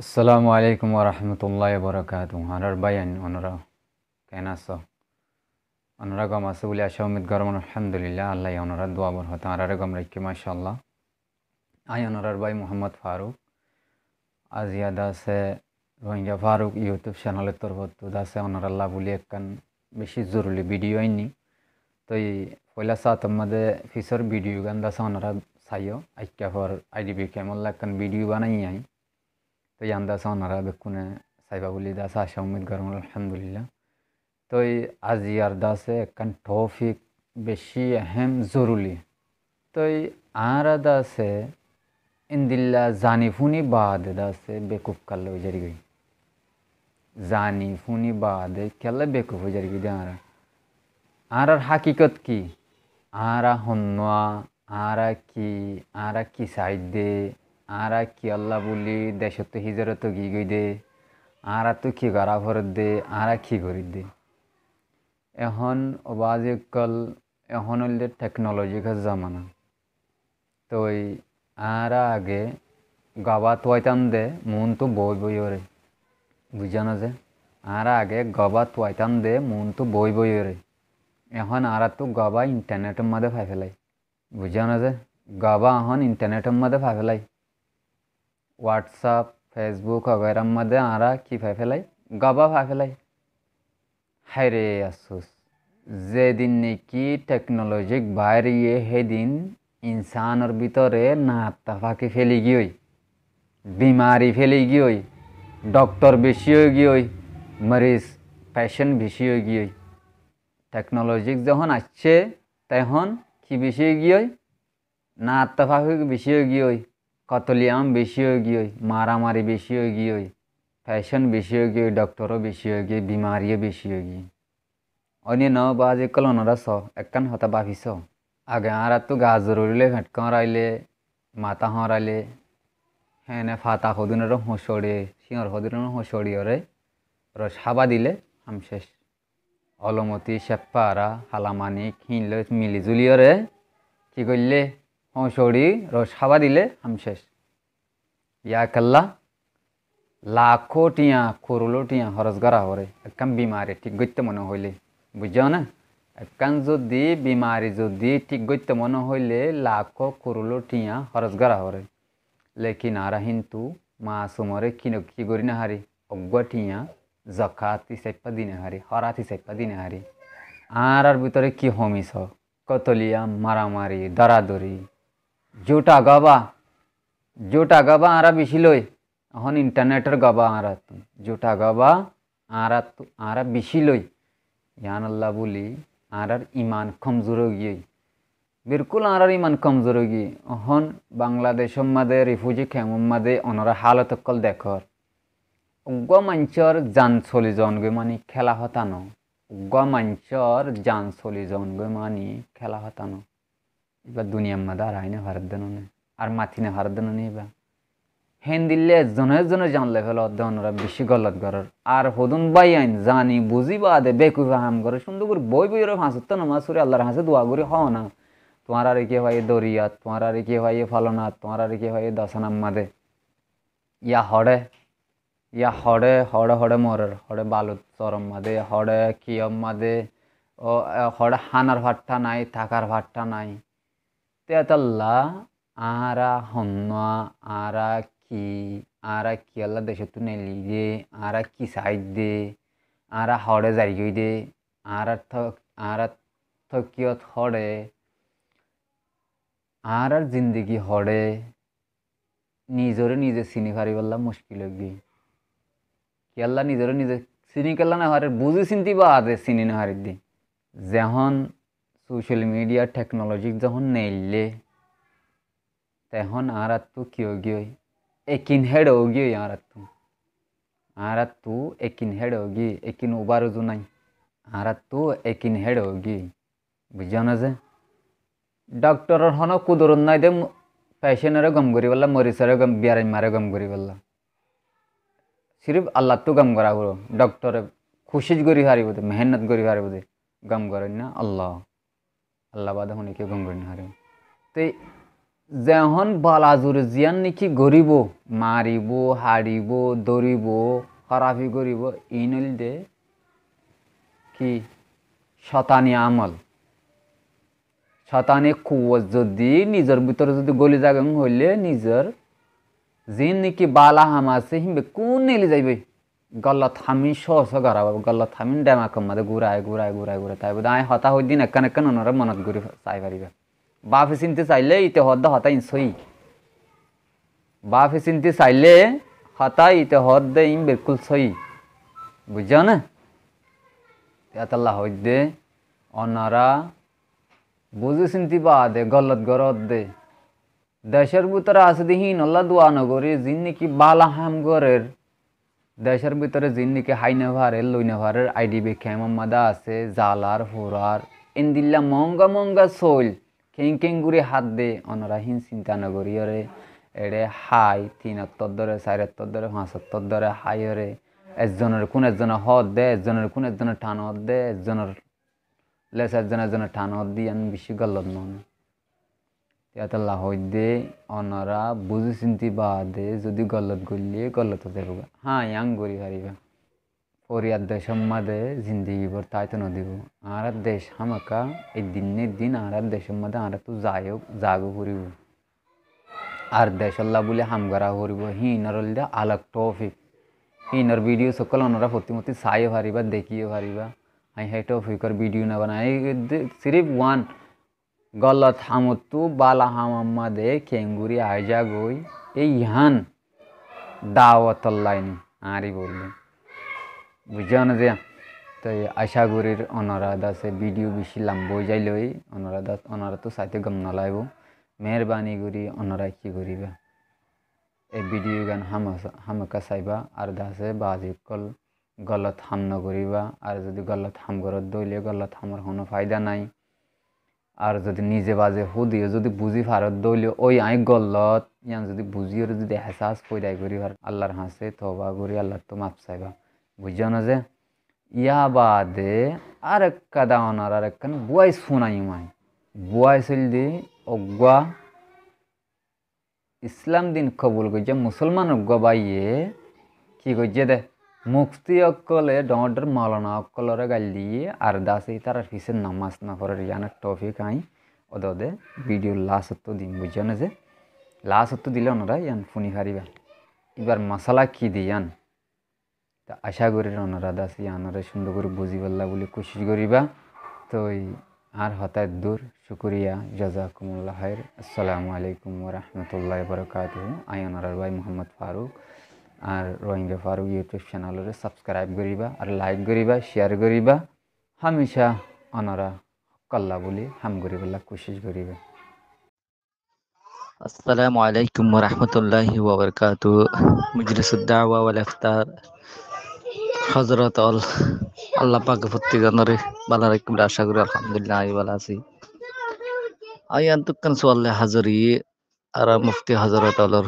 আসসালামু আলাইকুম ওরহমতুল্লাহ বরকাত হানার বাইন ওনারা কেন আছো ওনারা গম আছে বলে আশা উম্মিদ গরম আলহামদুলিল্লাহ আল্লাহ ওনারা দোয়া বর হতো আর গম রাখি মাশাআল্লাহ আই ওনারার ভাই মোহাম্মদ ফারুক আজ ইয়াদ আছে রোহিঙ্গা ফারুক ইউটিউব চ্যানেলের তরফ আছে ওনারাল্লাহ বলে একখান বেশি জরুরি ভিডিও আইনি তো এই পয়লা সাতম মধ্যে ফিসর ভিডিও গান দাসে ওনারা চাইও আইকা ফর আইডিবি কেমন একখান ভিডিও বানাই আই তো ইয়ান্দাসা ওনারা বেকুনে সাইবা বলি দাসা আশা উম্মিদ গরম আলহামদুলিল্লাহ তো আজ ইয়ার দাসে একখান টপিক বেশি আহম জরুরি তো আর দাসে ইন্দিল্লা জানি ফুনি বাদ দাসে বেকুব কাল জারি গই জানি ফুনি বাদ কেলে বেকুব জারি গই আর হাকিকত কি আরা হন্না আরা কি সাইড দে আরা কি আল্লাহ বলি দেশত হিজরত গি গই দে আরা তো কি গড়া ভরত দে আরা কি করি দে এখন অবাজিকল এখন হইলে টেকনোলজিকাল জামানা তো আরা আগে গাবা তোয়াইতাম দে মন তো বই বই ওরে বুঝা না যে আরা আগে গাবা তোয়াইতাম দে মন তো বই বই ওরে এখন আরা তো গাবা ইন্টারনেটের মধ্যে ফাই ফেলাই বুঝা না যে গাবা এখন ইন্টারনেটের মধ্যে ফাই ফেলাই হোয়াটসঅ্যাপ ফেসবুক वगैरह মধ্যে আরা কি ফাই ফেলাই গাবা ফাই ফেলাই হায় রে আফসোস যেদিন নাকি টেকনোলজিক বাইরে সেদিন ইনসানের ভিতরে নাত্তা ফাঁকি ফেলে গিয়ে বিমারি ফেলে গিয়ে ডক্টর বেশি হয়ে গিয়ে মরিজ পেশেন্ট বেশি হয়ে গিয়ে টেকনোলজিক যখন আসছে তখন কি বেশি হয়ে গিয়ে নাত্তা ফাঁকি বেশি হয়ে গিয়ে কতলিয়াম বেশি হয়ে গিয়ে মারামারি বেশি হয়ে গিয়ে পেশেন্ট বেশি হয়ে গিয়ে ডক্টরও বেশি হয়ে গিয়ে বিমারিও বেশি হয়ে গিয়ে অন্য ন বাজে কলনরা স একখান হতা বাফিস আগে আর তো গা জরুরিলে ভেটক হরাইলে মাথা হরাইলে হ্যাঁ ফাতা হদিনের হসড়ে সিঁড় হদিনের হসড়িয়রে রস হাবা দিলে হাম শেষ অলমতি সেপ্পারা হালামানি হিনলে মিলিজুলিয়রে কি করলে হসড়ি রস হাবা দিলে হাম শেষ ইয়া কাল্লা লাখো টিয়া করলো টিয়া হরস গড়া হরে একখান বিমারি ঠিক গইতে মনে হইলে বুঝছো না একখান যদি বিমারি যদি ঠিক গইতে মনে হইলে লাখো করলো টিয়া হরস গড়া হরে লেকিন আরা কিন্তু মাসুমরে কি করি না হারি অজ্ঞ টিয়া জকাতি সাইপা দিনে হারি হরাতি সাইপা দিনে হারি আর ভিতরে কি হমিস কতলিয়া মারামারি দরাদরি জোটা গাবা আরা বেশি লই এখন ইন্টারনেটের গাবা আরা জোটা গাবা আরা বেশি লই ইয়ান আল্লাহ বলি আর ইমান কমজোর গিয়ে बिल्कुल आर इमान कमजोर होगी এখন বাংলাদেশের মধ্যে রিফিউজি ক্যাম্পের মধ্যে ওনারা হালত কল দেখর উগ্র মঞ্চর জান চলি যাওনগে মানে খেলা হতানো উগ্র মঞ্চর জান চলি যাওনগে মানে খেলা হতানো এবার দুনিয়ার মধ্যে আর আইনে ভারত দেন আর মাথিনে ভারত দেন এবার হেন দিল্লে জনে জানলে ফেল ওনারা বেশি গলত করার আর হদুন বাই আইন জানি বুঝি বাদে বেকুফা হাম করে সুন্দর করে বই বইয়ের হাসত না মাসুরে আল্লাহর হাসে দোয়া করে হও না तुम्हारा रे के भाई दरियात तुम्हारा रे के भाई फलनाथ तुम्हारा रे के भाई दशनाम मदे या हड़े हड़े मरर हड़े बालुत चरम मदे हड़े कियम मदे ओ हड़े हानार भाट्टा नाई थाकार भाट्टा नाई तेतल्ला आरा हन्ना आरा की अल्लाह देश तु नेली दे आरा की साइड दे आरा हड़े जारी गई दे आरा थकियत हड़े আর জিন্দগি হড়ে নিজরে নিজে চিনি পারি বললা মুশকিল হয়ে কি আল্লাহ নিজরে নিজে চিনি কেলা না হারে বুঝি চিনতি বা আদে চিনি না হারি দি যখন সোশ্যাল মিডিয়া টেকনোলজি যখন নেইলে তখন আর তো কি হোগি একিন হেড হোগি আর তো একিন হেড হোগি একিন ওবার জু নাই আর তো একিন হেড হোগি বুঝা না যে डॉक्टर हन कुदर नाई दे पेशेंटरे गम करी बल्ला मरीजरे गम बियारे मारे गम करी बल्ला सिर्फ अल्लाह तो गम करा करो डॉक्टर खुशी करी हारी बोदे मेहनत करी हारी बोदे गम करें ना अल्लाह बादे होने के गम करने हारे तो যেহন বালাজুরে জিয়ান নাকি গরিব মারিব হারিব দৌড়িব খারাপি করিব ইনল দে কি শতানি আমল শতানি কুয়ত যদি নিজের ভিতরে যদি গলি জাগং হইলে নিজের জিন নাকি বালা হাম আছে হিমবে কোন নেলি যাইবে গল্লত হামি সস গড়া গল্লত হামিন ডেমাকম মাদে ঘুরায় ঘুরায় ঘুরায় ঘুরায় তাই বোধ আয় হতা হই দিন একান একান ওনারা মনত ঘুরি চাই পারিবা বাপে চিনতে চাইলে ইতে হদ্দা হতা ইনসই বাপে চিনতে চাইলে হতা ইতে হদ্দে ইম বিলকুল সই বুঝছো না আল্লাহ হইদে ওনারা বুঝে চিনতে বাদে গলত গরত দে দেশের ভিতরে আছে দিহীন আল্লাহ দোয়া নগরী যিন নাকি বালা হাম গরের দেশের ভিতরে যিন নাকি হাইনা ভারের লইনা ভারের আইডি বেখে মাদা আছে জালার হোরার ইন্দিল্লা মঙ্গা মঙ্গা সোল কেং কেং গুড়ি হাত দে ওনারা হিন চিন্তা নগরী রে এড়ে হাই ৩ ধরে ৪ ধরে ৫ ধরে হাই রে একজনের কোন একজনের হদ দে একজনের কোন একজনের টান হদ দে একজনের লেস একজনের টান হদ দিয়ে আমি বেশি গল্লত মনে আল্লাহ হইদে ওনারা বুঝি চিন্তি বাদে যদি গলত গলিয়ে গলত দেব হ্যাঁ ইয়াং গড়ি হারিবা পরিয়ার দেশের মাঝে জিন্দিগি ভর তাই তো নদীব আর দেশ হামাকা এই দিনের দিন আর দেশের মাঝে আর তো যাইও জাগো করিব আর দেশল্লা বলে হামগারা করিব হিনর হলে আলাগ টপিক হিনর ভিডিও সকল ওনারা প্রতিমতি চাইও পারিবা দেখিও পারিবা আমি সেই টপিকর ভিডিও না বানাই সিরিফ ওয়ান গলত হামতু বালা হামাম্মা দে কেঙ্গুরি আইজা গই এই ইহান দাওয়াতল্লাইনি আরই বললে বুঝছো না যে তো আশা করির ওনারা দাসে ভিডিও বেশি লাম্বই যাইলই ওনারা তো চাইতে গম নলাইব মেহরবানি করি ওনারা কি করিবা এই ভিডিও গান হামাকা চাইবা আর দাসে বাজি কল গলত হাম নকরিবা আর যদি গলত হাম ঘরত দইলে গলত হামর কোনো ফায়দা নাই আর যদি নিজে বাজে হুদিও যদি বুঝি ফারত দইলে ওই আই গলত ইয়ান যদি বুঝিও যদি এহসাস পয়দাই করি আল্লাহর হাসে তওবা করি আল্লাহর তো মাপ চাইবা বুঝছো না যে ইয়া বাদে আর এক কাদা ওনার আর একখান বুয়াই শোনাই মাই বুয়াই চল দি অগুয়া ইসলাম দিন কবুল করছে মুসলমান অজ্ঞা বাইয়ে কি করছে দে মুক্তি অকলে ডর মালানা অকলরে গাল দিয়ে আর দাসে তার পিছের নামাজ না করার ইয়ানের টপিক আই ওদে ভিডিও লাস্ট দিন বুঝছো না যে লাস্ট দিলে ওনারা ইয়ান ফুনি হারিবা এবার মশলা কি দিয়ান তা আশা করি ওনারা দাস ইয়ানরে সুন্দর করে বুঝি পারলা বলে কোশিশ করিবা তো আর হতায় দূর শুক্রিয়া জাজাকুমুল্লাহ খাইর আসসালামু আলাইকুম ওয়া রাহমাতুল্লাহি ওয়া বারাকাতুহু আই ওনারার ভাই মোহাম্মদ ফারুক আর রোহিঙ্গা ফারুক ইউটিউব চ্যানেলরে সাবস্ক্রাইব করিবা আর লাইক করিবা শেয়ার করিবা হামেশা ওনারা কল্লা বলি হাম করিবা কোশিশ করিবা السلام عليكم ورحمة الله وبركاته مجلس الدعوة والإفطار حضرات আল্লাহ পাকে প্রত্যেকজনের ভালো রাখবেন আশা করি আলহামদুলিল্লাহ আমি ভালো আছি আই আন্তকান সোয়ালে হাজারি আর মুফতি হযরত আলর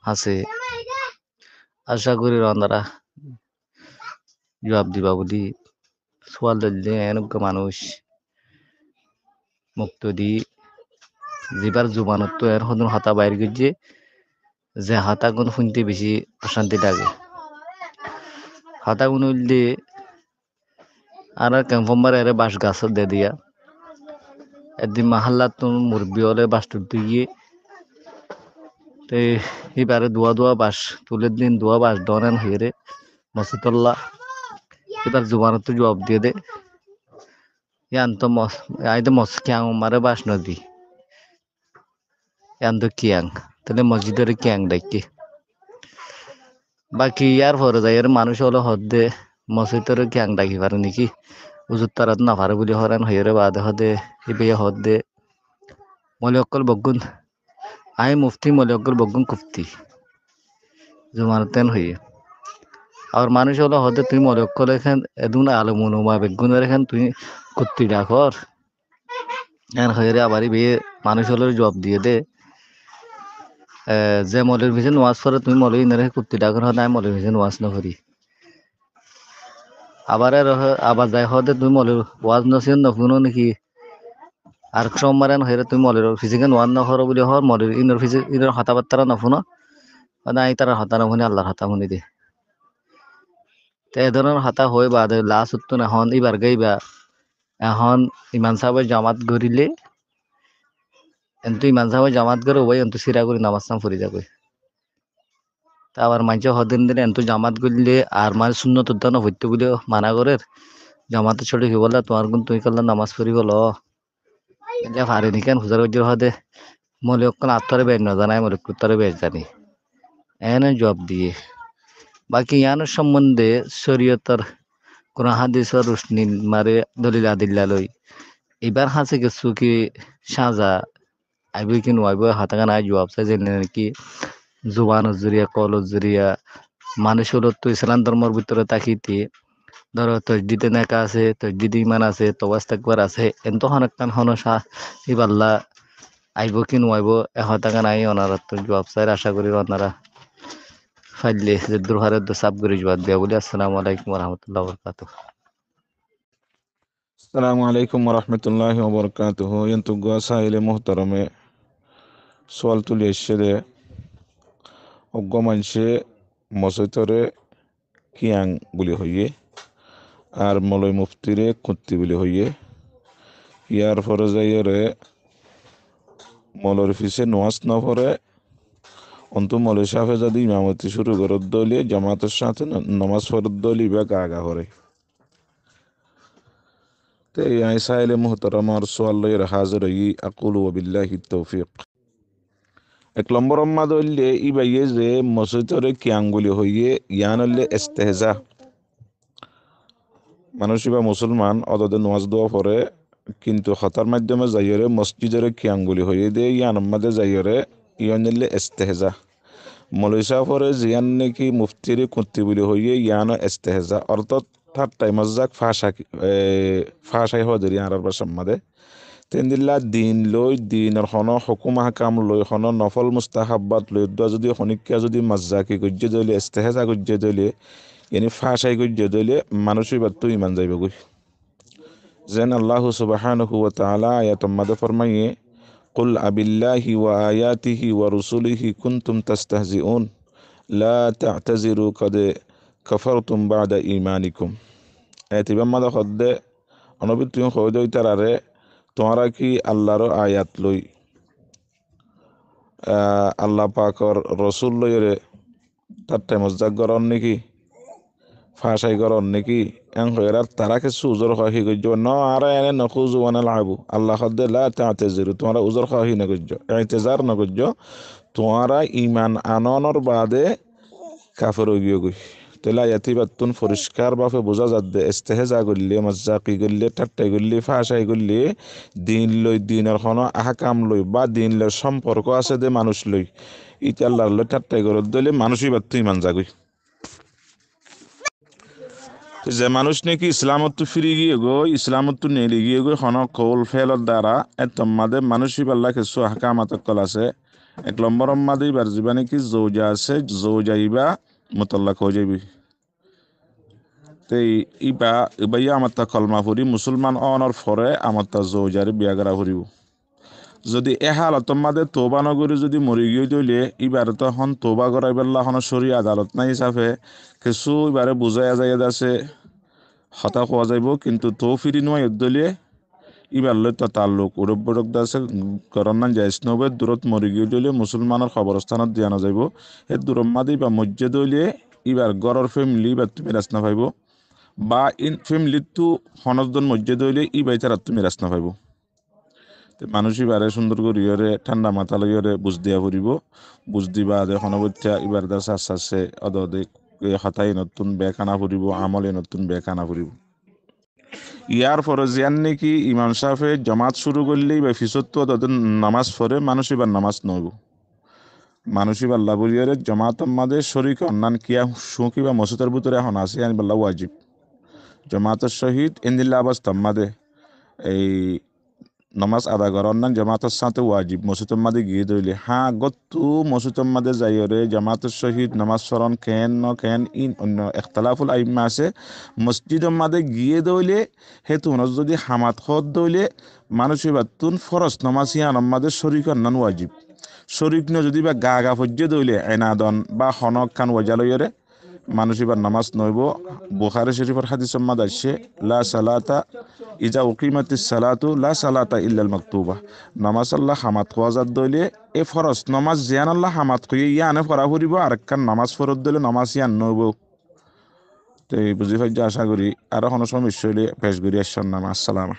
আছে আশা করি ওনারা জবাব দিবা বলি সোয়াল দিলে এনক মানুষ মুক্ত দি যেবার জুবানত তো এর হদন হাতা বাইর গিয়ে যে হাতা গুণ শুনতে বেশি অশান্তি লাগে হাতা গুণ উল্লে আর কনফার্মার এর বাস গাছ দে দিয়া একদিন মাহাল্লা তো মুরব্বী হলে বাস তুলতে গিয়ে তো এবারে দোয়া বাস তুলের দিন দোয়া বাস ডনেন হয়ে রে মসিদুল্লাহ এবার জুবানত তো জবাব দিয়ে দে ইয়ান তো আই তো মস ক্যাং মারে বাস নদী ইয়ান তো কিয়াং তাহলে মসজিদের কিয়াং ডাকি বাকি ইয়ার পরে যাই মানুষ হলো হদে মসজিদের কিয়াং ডাকি পারে নাকি উজুর তারাত না পারে বলে হরান হয়ে বাদে হদে ইবে হদে মলি অকল বগুন আই মুফতি মলি অকল বগুন কুফতি জুমানতেন হয়ে আর মানুষ হলো হদে তুই মলি অকল এখান এদুন আলো মনোমা বেগুনের এখান তুই কুত্তি ডাকর এন হয়ে আবার ইবে মানুষ হলো জবাব দিয়ে দে যে মলের ভিজে নোয়াজ করে তুমি মলে ইনারে কুত্তি ডাকর হয় মলের ভিজে নোয়াজ নকরি আবার আবার যাই হদে তুমি মলের ওয়াজ নসিন নকুনো নাকি আর সোমবারেন হইরে তুমি মলের ফিজিকে নোয়ান না হরো বলে হর মলের ইনর ফিজিক ইনর হতা বাত্তারা নফুনো নাই তারা হতা নফুনি আল্লাহর হতা শুনি দে তে এ ধরনের হতা হয়ে বাদে লাস্ট উত্তর এখন এবার গাইবা এখন ইমান সাহেবের জামাত গড়িলে এন্তু ইমান সাহেবের জামাত গড়ে ওই এন্তু সিরা করে নামাজ নাম ফুরি যাবে তা আবার মাঝে হদিন দিন এন্তু জামাত গড়লে আর মানে শূন্য তুদ্দানো হইতে বলে মানা করে জামাতে ছোট কি বললা তোমার গুণ তুই করলে নামাজ পড়ি বলো এটা পারে নি কেন হুজার উজ্জুর হদে মলে অক্কন আত্মরে বেজ না জানাই মলে কুত্তরে বেজ জানি এনে জবাব দিয়ে বাকি ইয়ানোর সম্বন্ধে শরীয়তর কোন হাদিসর রুশনি মারে দলিল আদিল্লা লই এবার হাসে কিছু কি সাজা আইবই কি নয় হাতাগান আই জবাব চাই যে নাকি জুবান জুরিয়া কল জুরিয়া মানুষ হলো তো ইসলাম ধর্মের ভিতরে তাকিতে ধরো তসজিদে নেকা আছে তসজিদে ইমান আছে তবাস তাকবার আছে এন্ত হনকান হনসা ইবাল্লা আইব কি নয়ব এহতাগান আই অনারা তো জবাব চাই আশা করি অনারা ফাইলে যে দুরহারে তো সাব করে জবাব দেয়া বলি আসসালামু আলাইকুম রহমতুল্লাহ বরকাতুহ আসসালামু আলাইকুম রহমতুল্লাহ ওবরকাতুহ যন্তুগা সাইলে মোহতারমে সোয়াল তুলি এসে অজ্ঞ মানুষে মসৈতরে কিয়াং বলি হইয়ে আর মলয় মুফতিরে খুঁত্তি বলি হইয়ে ইয়ার পরে যাইরে মলর ফিসে নোয়াজ না পরে অন্তু মলয় সাফে যদি ইমামতি শুরু করত দলি জামাতের সাথে নমাজ ফরত দলি বা গা করে তে এই সাইলে মোহতারমার সোয়াল লইয়ের হাজির হই আকুল ওবিল্লাহি তৌফিক এক নম্বর মাদ হইলে ই বাইয়ে যে মসজিদরে কিয়াঙ্গুলি হইয়ে ইয়ান হইলে ইস্তেহজা মানুষ বা মুসলমান অদদে নামাজ দোয়া পড়ে কিন্তু হতার মাধ্যমে যাইরে মসজিদরে কিয়াঙ্গুলি হইয়ে দিয়ে ইয়ান মাদে যাইরে ইয়ান হইলে ইস্তেহজা মলইসা পরে জিয়ান নাকি মুফতিরে কুত্তি বলি হইয়ে ইয়ান ইস্তেহজা অর্থাৎ তার টাইমত যাক ফাঁসাই হদের ইয়ার সম্মাদে তেন্দিল্লা দিন লৈ দিনের হন হুকুম হাকাম লৈ হন নফল মুস্তাহাব্বাত লৈ যদি শনিকা যদি মজ্জাকি গজ্জে দলে ইস্তেহজা গজ্জে দলে ইয়ানি ফাঁসাই গজ্জে দলে মানুষই বাত্তু ইমান যাইব গই যেন আল্লাহ সুবহানাহু ওয়া তাআলা আয়াতুম মাদে ফরমাইয়ে কুল আবিল্লাহি ওয়া আয়াতিহি ওয়া রুসুলিহি কুনতুম তাস্তাহজিউন লা তা'তাজিরু কাদ কাফারতুম বা'দা ঈমানিকুম এতিবাম মাদে খদ্দে অনবি তুই খোদই তারারে তোমরা কি আল্লাহর আয়াত লই আল্লাহ পাকর রসুল লইরে তার টাইমজাক গরন নাকি ফাঁসাই গরন নাকি এন হইরার তারা কিছু উজর খাহি গজ্জ ন আর এনে নখুজ ওয়ানাল আবু আল্লাহ খদ্দে লা তা'তাজিরু তোমরা উজর খাহি না গজ্জ ইতিজার না গজ্জ তোমরা ঈমান আননের বাদে কাফের হইয়া গই তেলা ইয়াতিবাতুন পরিষ্কার ভাবে বোঝা যাচ্ছে ইস্তেহজা করলে মজ্জাকি করলে ঠাট্টাই করলে ফাঁসাই করলে দিন লই দিনের কোনো আহকাম লই বা দিন লই সম্পর্ক আছে দে মানুষ লই ইটা আল্লাহর লই ঠাট্টাই করে দিলে মানুষই বাত্তু ইমান যাগই যে মানুষ নাকি ইসলামত ফিরে গিয়ে গো ইসলামত নেড়ে গিয়ে গো হন কৌল ফেলর দ্বারা এত মাদে মানুষই পাল্লা কিছু আহকামাত কল আছে এক নম্বর মাদে এবার যাবা নাকি জৌজা আছে জৌজাইবা মোতাল্লাক হয়ে যাবি তেই ইবাইয়া আমার তা কলমা ফুরি মুসলমান অনর ফরে আমার তা জৌজারে বিয়া করা ফুরিব যদি এহালত মাদে তোবা নগরী যদি মরি গিয়ে দইলে এবারে তখন তোবা করাই পেল্লা হন সরি আদালত নাই হিসাবে কিছু এবারে বুঝাই যাই আছে হতা খোয়া যাইব কিন্তু তো ফিরি নয় দলিয়ে ইবার লই তো তার লোক উড়ক দাসে করোনা যাইস নবে দূরত মরি গিয়ে দইলে মুসলমানের খবরস্থানত দিয়া না যাইব সেই দূরম মাদি বা মজ্জে দইলে এবার গড়র ফ্যামিলি বা তুমি রাস্তা পাইব বা ইন ফ্যামিলিটো হনজন মজ্জে দইলে ই বাইতার তুমি রাস্তা পাইব মানুষ এবারে সুন্দর করিয়রে ঠান্ডা মাথা লইয়রে বুঝ দিয়া ফুরিব বুঝ দিবা এখন অবত্যা এবার দাস আস্তে আস্তে অদে হতাই নতুন বেখানা ফুরিব আমলে নতুন বেখানা ফুরিব ইয়ার পরে জিয়ান নাকি ইমাম সাহেবে জমাত শুরু করলেই বা ফিসত্তু তাদের নামাজ পড়ে মানুষ এবার নামাজ নইব মানুষ এবার লাভরিয়ারে জমাত মাদে শরিক অন্যান কিয়া শুকি বা মসজিদের ভিতরে এখন আছে আনি বাল্লা ওয়াজিব জমাতের শহীদ ইন্দিল্লা আবাস তাম্মাদে এই নামাজ আদা করার না জামাতের সাথে ওয়াজিব মসজিদের মাঝে গিয়ে দইলে হ্যাঁ গত্তু মসজিদের মাঝে যাইরে জামাতের সহিত নামাজ স্মরণ কেন ন কেন ইন অন্য এখতালাফুল আইম্মা আছে মসজিদের মাঝে গিয়ে দইলে হেতু যদি হামাত হদ দইলে মানুষের বাতুন ফরজ নামাজ ইয়ান আমাদের শরীর নান ওয়াজিব শরীর যদি বা গা গা ফজ্জে দইলে এনাদন বা হনক খান ওয়াজালইরে মানুষ এবার নামাজ নইব। বুখারী শরীফের হাদিসের মাঝে আসছে লা সালাতা ইজা উকিমাতিস সালাতু লা সালাতা ইল্লাল মাকতুবা নামাজ আল্লাহ হামাত খোয়াজাত দইলে এ ফরজ নামাজ জিয়ান আল্লাহ হামাত খুঁয়ে ইয়ানে ফরা ফুরিব আর একখান নামাজ ফরত দিলে নামাজ ইয়ান নইব। তো এই বুঝি ফাইজ আশা করি আরো কোনো সমস্যা হইলে পেশ করি আসসালাম।